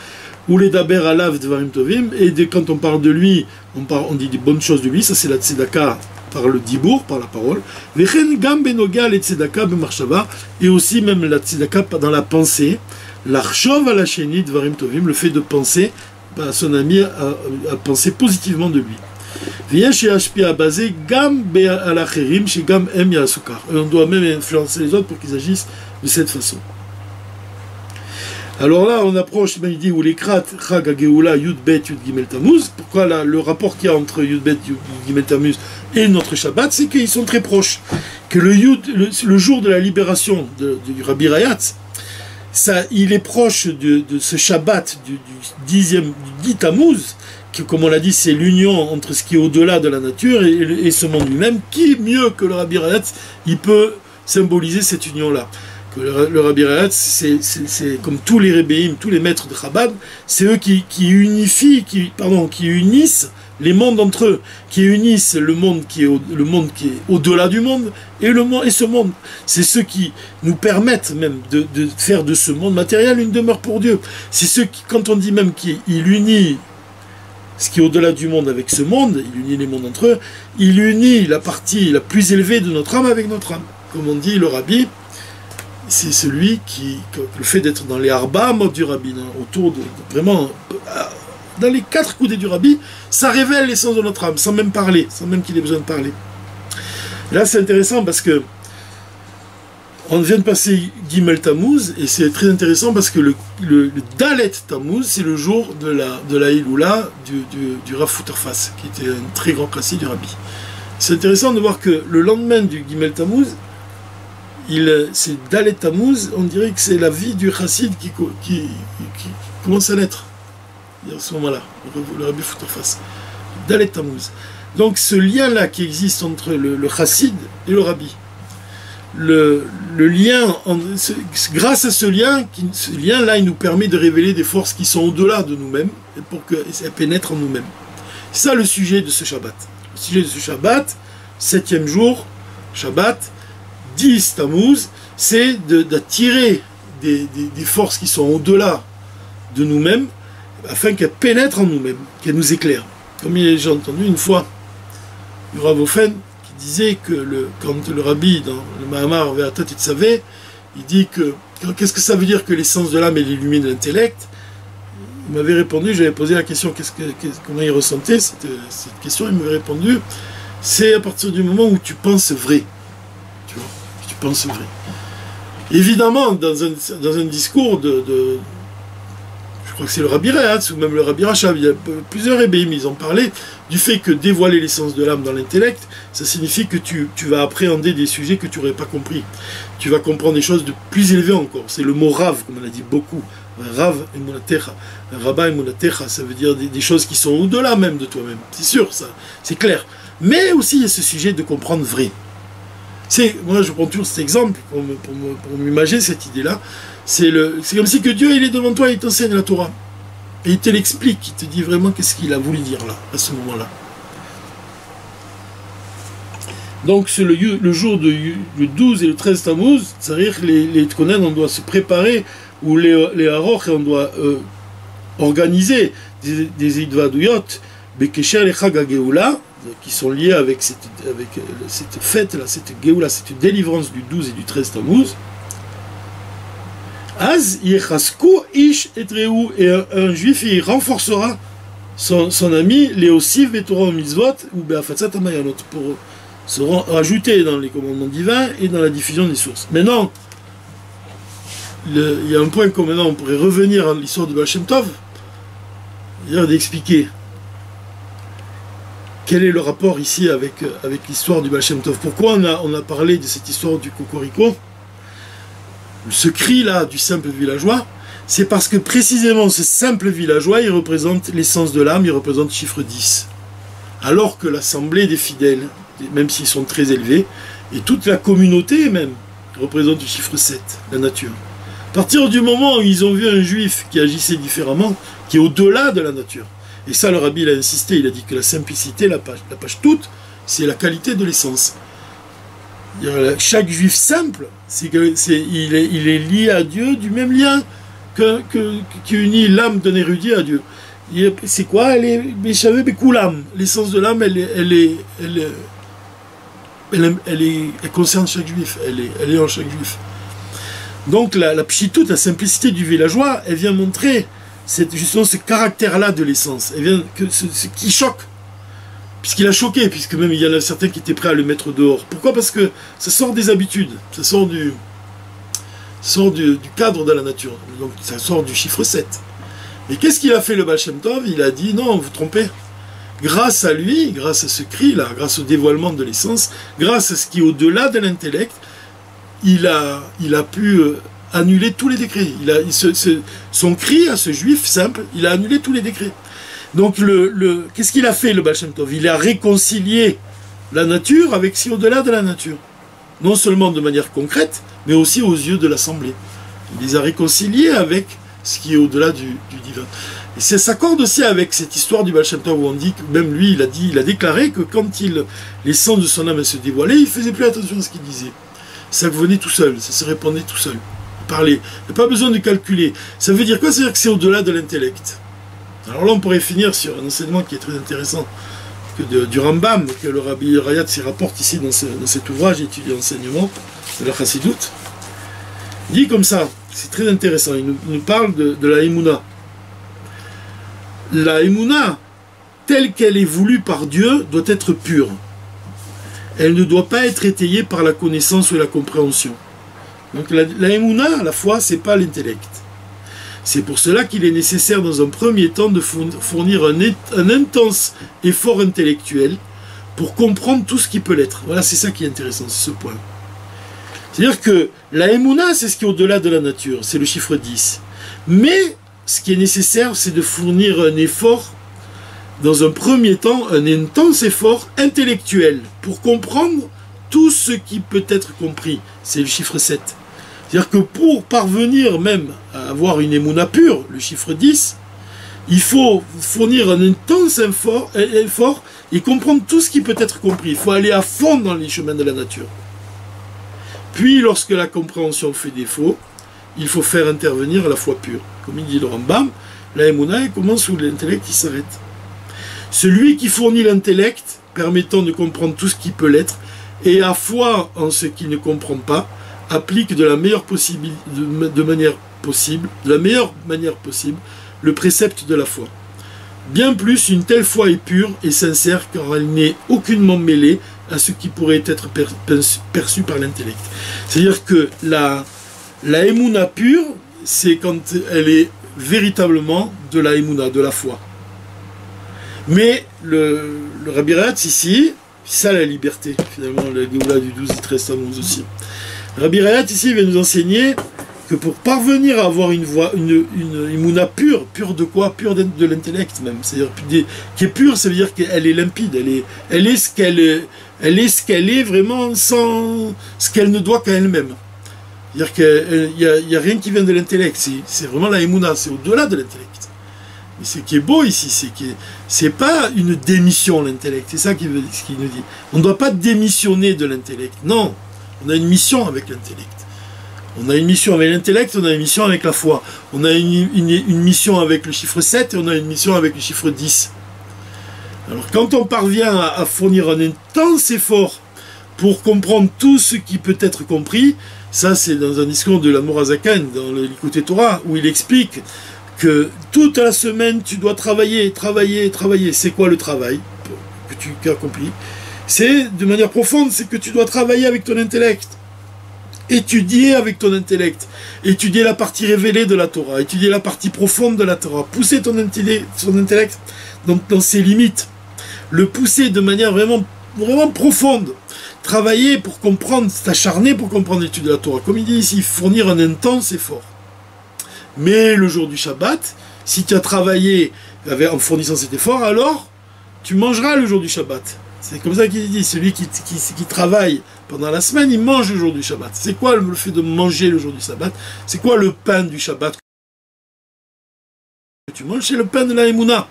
Speaker 2: Ou les daber alav dvarim tovim. Et quand on parle de lui, on dit des bonnes choses de lui. Ça c'est la tzedaka par le dibour, par la parole. Vechen gam benogal et tzedaka b'marshava. Et aussi même la tzedaka dans la pensée. L'archov à la chénit dvarim tovim. Le fait de penser à son ami, à penser positivement de lui. Vien chez Hashpia basé gam be'alacherim chez gam em yasukar. On doit même influencer les autres pour qu'ils agissent de cette façon. Alors là, on approche, il dit, où les krat, chag ageoula, yud bet, yud gimel tamuz. Pourquoi le rapport qu'il y a entre yud bet, yud gimel tamuz et notre Shabbat, c'est qu'ils sont très proches. Que le jour de la libération du Rabbi Rayatz, ça, il est proche de ce Shabbat du 10 Tammuz, qui, comme on l'a dit, c'est l'union entre ce qui est au-delà de la nature et ce monde lui-même. Qui mieux que le Rabbi Rayatz, il peut symboliser cette union-là? Que le Rabbi Rayatz, c'est comme tous les Rebbeim, tous les maîtres de Chabad, c'est eux qui unissent les mondes entre eux, qui unissent le monde qui est au-delà du monde et ce monde. C'est ceux qui nous permettent même de faire de ce monde matériel une demeure pour Dieu. C'est ceux qui, quand on dit même qu'il unit ce qui est au-delà du monde avec ce monde, il unit les mondes entre eux, il unit la partie la plus élevée de notre âme avec notre âme. Comme on dit, le Rabbi, c'est celui le fait d'être dans les arba modes du Rabbi, autour vraiment, dans les 4 coudées du Rabbi, ça révèle l'essence de notre âme, sans même parler, sans même qu'il ait besoin de parler. Et là, c'est intéressant parce que on vient de passer Gimel Tammuz, et c'est très intéressant parce que le Dalet Tammuz, c'est le jour de la Hiloula du Rav Futerfas, qui était un très grand classique du Rabbi. C'est intéressant de voir que le lendemain du Gimel Tammuz, c'est Dalet Tammuz, on dirait que c'est la vie du chassid qui commence à naître à ce moment-là, le Rabbi Futerfas. Dalet Tammuz. Donc ce lien-là qui existe entre le chassid et le Rabbi, le lien, grâce à ce lien-là, il nous permet de révéler des forces qui sont au-delà de nous-mêmes et pour qu'elles pénètrent en nous-mêmes. C'est ça le sujet de ce Shabbat. Le sujet de ce Shabbat, 7e jour, Shabbat, 10 Tammuz, c'est d'attirer des forces qui sont au-delà de nous-mêmes afin qu'elles pénètrent en nous-mêmes, qu'elles nous éclairent. Comme j'ai entendu une fois le Rav Ofen qui disait que quand le Rabbi, dans le Mahamar Ve'atat Titzavé, il dit que qu'est-ce que ça veut dire que l'essence de l'âme elle illumine l'intellect? Il m'avait répondu, j'avais posé la question comment il ressentait cette question, il m'avait répondu, c'est à partir du moment où tu penses vrai. Tu vois, tu penses vrai. Évidemment, dans un discours je crois que c'est le Rabbi Rayatz ou même le Rabbi Rachav, il y a plusieurs ébéim, ils ont parlé du fait que dévoiler l'essence de l'âme dans l'intellect, ça signifie que tu vas appréhender des sujets que tu n'aurais pas compris. Tu vas comprendre des choses de plus élevées encore. C'est le mot Rav, comme on a dit beaucoup. Rav et Munatecha. Rabba et Munatecha, ça veut dire des choses qui sont au-delà même de toi-même. C'est sûr, ça, c'est clair. Mais aussi, il y a ce sujet de comprendre vrai. Moi, je prends toujours cet exemple pour m'imaginer cette idée-là. C'est comme si que Dieu, il est devant toi et il t'enseigne la Torah. Et il te l'explique, il te dit vraiment qu'est-ce qu'il a voulu dire là, à ce moment-là. Donc, c'est le jour du 12 et le 13 Tammuz, c'est-à-dire que les Tkonen, on doit se préparer, ou les Haroch, on doit organiser des Idvaduyot, Bekesher et Chag HaGeoula, qui sont liés avec cette fête-là, cette Geoula, cette délivrance du 12 et du 13 Tammuz. Az yechasku ish etreu, et un juif il renforcera son ami Léosif Betorah Mitzvot ou Beafatzat Amayanot pour se rajouter dans les commandements divins et dans la diffusion des sources. Maintenant, il y a un point comme maintenant on pourrait revenir à l'histoire de Baal Shem Tov, c'est-à-dire d'expliquer quel est le rapport ici avec l'histoire du Baal Shem Tov. Pourquoi on a parlé de cette histoire du Cocorico? Ce cri-là du simple villageois, c'est parce que précisément ce simple villageois, il représente l'essence de l'âme, il représente le chiffre 10. Alors que l'assemblée des fidèles, même s'ils sont très élevés, et toute la communauté même, représente le chiffre 7, la nature. À partir du moment où ils ont vu un juif qui agissait différemment, qui est au-delà de la nature, et ça le rabbi il a insisté, il a dit que la simplicité, la page toute, c'est la qualité de l'essence. Chaque juif simple, il est lié à Dieu du même lien qui unit l'âme d'un érudit à Dieu. C'est quoi? Elle est l'essence de l'âme, elle concerne chaque juif, elle est en chaque juif. Donc la pchitoute, la simplicité du villageois, elle vient montrer justement ce caractère-là de l'essence. Elle vient ce qui choque, puisqu'il a choqué, puisque même il y en a certains qui étaient prêts à le mettre dehors. Pourquoi? Parce que ça sort des habitudes, ça sort du cadre de la nature, donc ça sort du chiffre 7. Et qu'est-ce qu'il a fait le Baal Shem Tov? Il a dit non, vous trompez. Grâce à lui, grâce à ce cri-là, grâce au dévoilement de l'essence, grâce à ce qui est au-delà de l'intellect, il a pu annuler tous les décrets. Son cri à ce juif simple, il a annulé tous les décrets. Donc qu'est-ce qu'il a fait le Baal Shem Tov? Il a réconcilié la nature avec ce qui est au-delà de la nature. Non seulement de manière concrète, mais aussi aux yeux de l'Assemblée. Il les a réconciliés avec ce qui est au-delà du divin. Et ça s'accorde aussi avec cette histoire du Baal Shem Tov où on dit que même lui, il a déclaré que quand les sens de son âme se dévoilaient, il ne faisait plus attention à ce qu'il disait. Ça venait tout seul, ça se répandait tout seul. Parler. Il n'y a pas besoin de calculer. Ça veut dire quoi? Ça veut dire que c'est au-delà de l'intellect. Alors là, on pourrait finir sur un enseignement qui est très intéressant du Rambam, que le Rabbi Rayat s'y rapporte ici dans cet ouvrage, Études et enseignements de la Chassidoute. Il dit comme ça, c'est très intéressant, il nous parle de la Emouna. La Emouna, telle qu'elle est voulue par Dieu, doit être pure. Elle ne doit pas être étayée par la connaissance ou la compréhension. Donc la Emouna, la foi, c'est pas l'intellect. C'est pour cela qu'il est nécessaire dans un premier temps de fournir un intense effort intellectuel pour comprendre tout ce qui peut l'être. Voilà, c'est ça qui est intéressant, c'est ce point. C'est-à-dire que la Emouna, c'est ce qui est au-delà de la nature, c'est le chiffre 10. Mais ce qui est nécessaire, c'est de fournir un effort, dans un premier temps, un intense effort intellectuel pour comprendre tout ce qui peut être compris. C'est le chiffre 7. C'est-à-dire que pour parvenir même à avoir une émouna pure, le chiffre 10, il faut fournir un intense effort et comprendre tout ce qui peut être compris. Il faut aller à fond dans les chemins de la nature. Puis, lorsque la compréhension fait défaut, il faut faire intervenir la foi pure. Comme il dit le Rambam, la émouna commence où l'intellect s'arrête. Celui qui fournit l'intellect, permettant de comprendre tout ce qui peut l'être, et a foi en ce qu'il ne comprend pas, applique de la meilleure manière possible le précepte de la foi. Bien plus, une telle foi est pure et sincère car elle n'est aucunement mêlée à ce qui pourrait être perçu par l'intellect. C'est-à-dire que la émouna pure, c'est quand elle est véritablement de la émouna, de la foi. Mais le Rabbi Rayat ici, c'est ça la liberté, finalement, la Géoula du 12 et 13 Tammuz aussi. Rabbi Rayat ici vient nous enseigner que pour parvenir à avoir une émouna pure de quoi? Pure de l'intellect même. C'est-à-dire qui est pure, ça veut dire qu'elle est limpide, elle est ce qu'elle est vraiment sans ce qu'elle ne doit qu'à elle-même. C'est-à-dire qu'il n'y a rien qui vient de l'intellect, c'est vraiment la émouna, c'est au-delà de l'intellect. Et ce qui est beau ici, c'est pas une démission l'intellect, c'est ça qu'il nous dit. On ne doit pas démissionner de l'intellect, non. On a une mission avec l'intellect. On a une mission avec l'intellect, on a une mission avec la foi. On a une mission avec le chiffre 7 et on a une mission avec le chiffre 10. Alors quand on parvient à fournir un intense effort pour comprendre tout ce qui peut être compris, ça c'est dans un discours de l'Admor HaZaken, dans le Likutei Torah, où il explique que toute la semaine tu dois travailler. C'est quoi le travail que tu accomplis? C'est de manière profonde, c'est que tu dois travailler avec ton intellect, étudier avec ton intellect, étudier la partie révélée de la Torah, étudier la partie profonde de la Torah, pousser ton intellect dans ses limites, le pousser de manière vraiment, vraiment profonde, travailler pour comprendre, t'acharner pour comprendre l'étude de la Torah, comme il dit ici, fournir un intense effort. Mais le jour du Shabbat, si tu as travaillé en fournissant cet effort, alors tu mangeras le jour du Shabbat. C'est comme ça qu'il dit, celui qui travaille pendant la semaine, il mange le jour du Shabbat. C'est quoi le fait de manger le jour du Shabbat? C'est quoi le pain du Shabbat que tu manges? C'est le pain de la Emouna.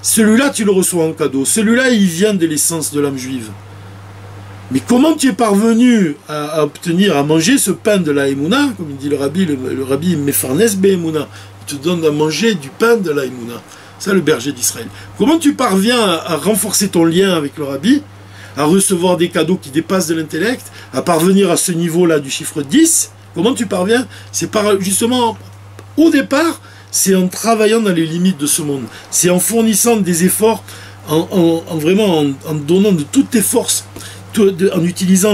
Speaker 2: Celui-là, tu le reçois en cadeau. Celui-là, il vient de l'essence de l'âme juive. Mais comment tu es parvenu à obtenir, à manger ce pain de la Emouna? Comme il dit le rabbi Mefarnes Be'emouna. Il te donne à manger du pain de la Emouna. Ça, le berger d'Israël. Comment tu parviens à renforcer ton lien avec le rabbi, à recevoir des cadeaux qui dépassent de l'intellect, à parvenir à ce niveau-là du chiffre 10? Comment tu parviens? C'est par, justement, au départ, c'est en travaillant dans les limites de ce monde. C'est en fournissant des efforts, vraiment en donnant de toutes tes forces, en utilisant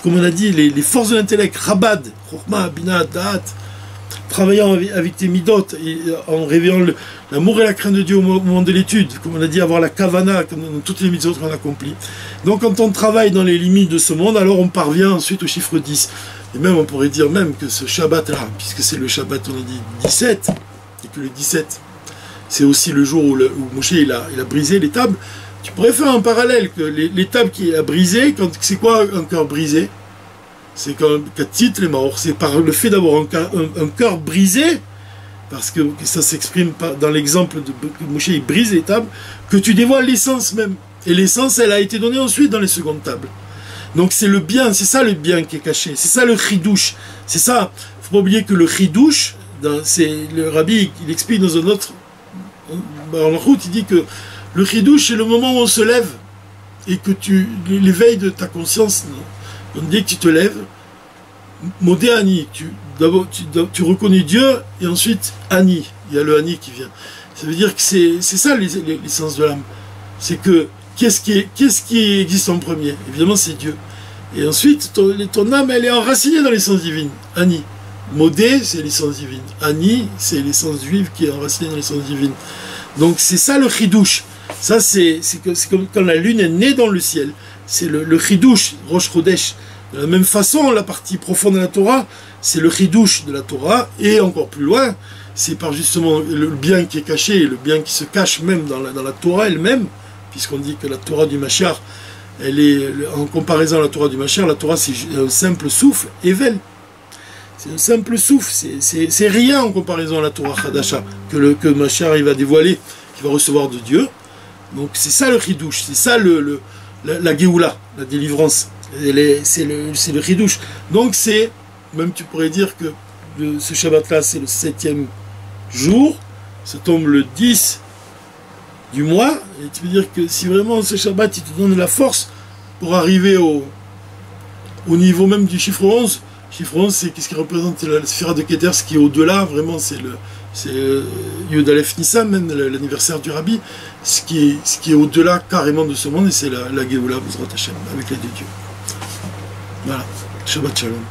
Speaker 2: comme on a dit, les forces de l'intellect, Rabad, Chokhmah, Bina, Da'at, travaillant avec tes midot, et en réveillant l'amour et la crainte de Dieu au moment de l'étude, comme on a dit, avoir la kavana dans toutes les mitzvot qu'on accomplit. Donc quand on travaille dans les limites de ce monde, alors on parvient ensuite au chiffre 10. Et même on pourrait dire même que ce Shabbat-là, puisque c'est le Shabbat, on a dit 17, et que le 17, c'est aussi le jour où Moshe il a brisé les tables, tu pourrais faire un parallèle, que les tables qu'il a brisées, c'est quoi un cœur brisé? C'est quand titre les morts, c'est par le fait d'avoir un cœur brisé, parce que ça s'exprime dans l'exemple de que Moshe il brise les tables, que tu dévoiles l'essence même. Et l'essence, elle a été donnée ensuite dans les secondes tables. Donc c'est le bien, c'est ça le bien qui est caché, c'est ça le chidouche. C'est ça, il ne faut pas oublier que le chidouche, c'est le rabbi, il explique dans un autre, en route, il dit que le chidouche, c'est le moment où on se lève, et que l'éveil de ta conscience, dès que tu te lèves, Modé Ani, d'abord tu reconnais Dieu, et ensuite Ani, il y a le Ani qui vient. Ça veut dire que c'est ça l'essence de l'âme. C'est que, qu'est-ce qui existe en premier? Évidemment, c'est Dieu. Et ensuite, ton âme, elle est enracinée dans l'essence divine. Ani. Modé, c'est l'essence divine. Ani, c'est l'essence juive qui est enracinée dans l'essence divine. Donc, c'est ça le chidouche. Ça, c'est comme quand la lune est née dans le ciel. C'est le chidouche, Rosh Chodesh. De la même façon, la partie profonde de la Torah, c'est le chidouche de la Torah. Et encore plus loin, c'est par justement le bien qui est caché, le bien qui se cache même dans la Torah elle-même, puisqu'on dit que la Torah du Mashiach, elle est, en comparaison à la Torah du Mashiach, la Torah c'est un simple souffle, Evel. C'est un simple souffle, c'est rien en comparaison à la Torah Chadasha, que Mashiach il va dévoiler, qu'il va recevoir de Dieu. Donc c'est ça le chidouche, c'est ça la Géoula, la délivrance. C'est le chidouche. Donc c'est, même tu pourrais dire que ce Shabbat-là, c'est le 7e jour, ça tombe le 10 du mois, et tu veux dire que si vraiment ce Shabbat, il te donne la force pour arriver au niveau même du chiffre 11, chiffre 11, c'est qu'est-ce qui représente la sphère de Keter, ce qui est au-delà, vraiment, c'est Yud Aleph Nissan, même l'anniversaire du Rabbi, ce qui est au-delà carrément de ce monde, et c'est la Géoula, Bezrat Hashem, avec l'aide de Dieu. Voilà, Shabbat Shalom.